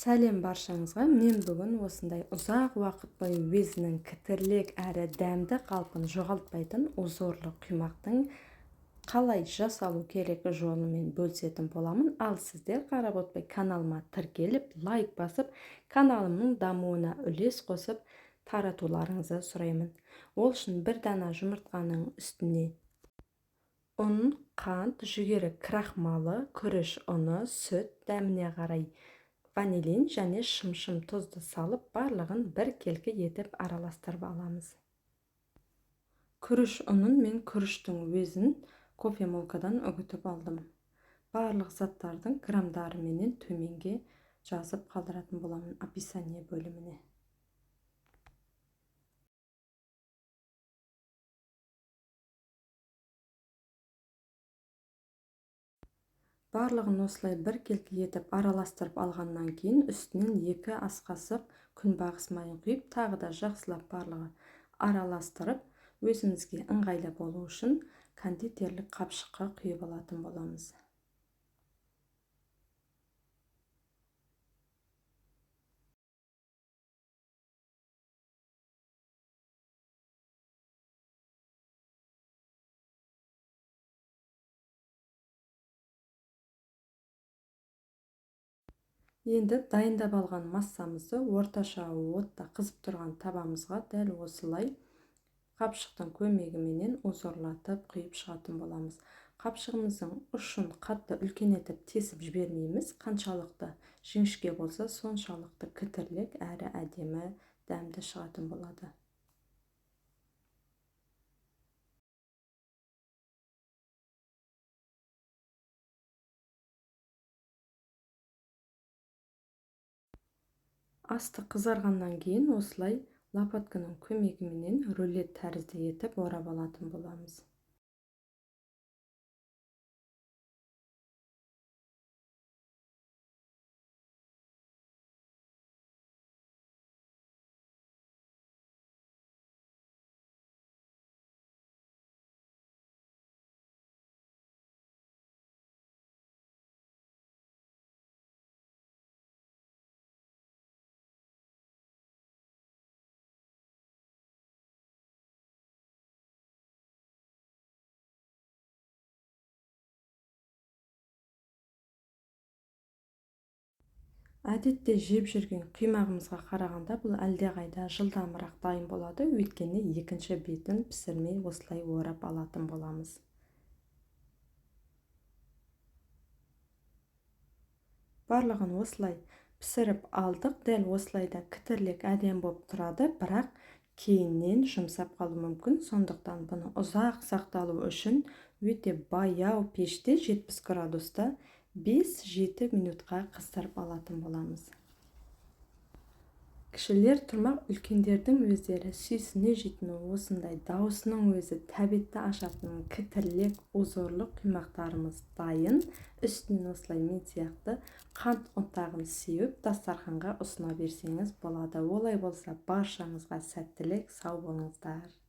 Сәлем баршаңызға. Мен бүгін осындай ұзақ уақыт бойы өзінің кітірлік әрі дәмді қалпын жоғалтпайтын узорлы құймақтың қалай жасалу керек жолымен бөлісетін боламын. Ал сіздер қарап отпай каналыма тіркеліп, лайк басып, каналымның дамуына үлес қосып, таратуларыңызды сұраймын. Ол үшін бір дана жұмыртқаның үстіне ұн, қант, жүгері крахмалы, күріш ұны, сүт, дәміне қарай ванилин және шымшым тұзды салып, барлығын бір келкі етіп араластырып аламыз. Күріш ұнын мен күріштің өзін кофемолкадан үгітіп алдым. Барлық заттардың грамдары менен төменге жазып қалдыратын боламын описание бөліміне. Барлығын осылай бір келкі етіп араластырып алғаннан кейін үстінен 2 ас қасық күнбағыс майын құйып, тағы да жақсылап барлығы араластырып, өзімізге ыңғайлы болу үшін кондитерлік қапшыққа құйып алатын боламыз. Енді дайындап алған массамызды орташа отта қызып тұрған табамызға дәл осылай қапшықтың көмегіменен узорлатып құйып шығатын боламыз. Қапшығымыздың ұшын қатты үлкен етіп тесіп жібермейміз. Қаншалықты жіңішке болса, соншалықты кітірлік әрі әдемі дәмді шығатын болады. Асты қызарғаннан кейін осылай лопатканың көмегіменен рулет тәрізді етіп орап алатын боламыз. Әдетте жеп жүрген құймағымызға қарағанда бұл әлдеқайда жылдамырақ дайын болады, өйткені екінші бетін пісірмей осылай орап алатын боламыз. Барлығын осылай пісіріп алдық. Дәл осылайда кітірлік әдем болып тұрады, бірақ кейіннен жұмсап қалу мүмкін. Сондықтан бұны ұзақ сақталу үшін өте баяу пеште 70 градуста 5-7 минутқа қыздырып алатын боламыз. Кішілер тұрмақ, үлкендердің өздері сүйсіне жейтін осындай даусының өзі тәбетті ашатын кітірлік узорлық құймақтарымыз дайын. Үстінен осылай мен сияқты қант ұнтағын сеуіп дастарханға ұсына берсеңіз болады. Олай болса баршаңызға сәттілік, сау болыңыздар.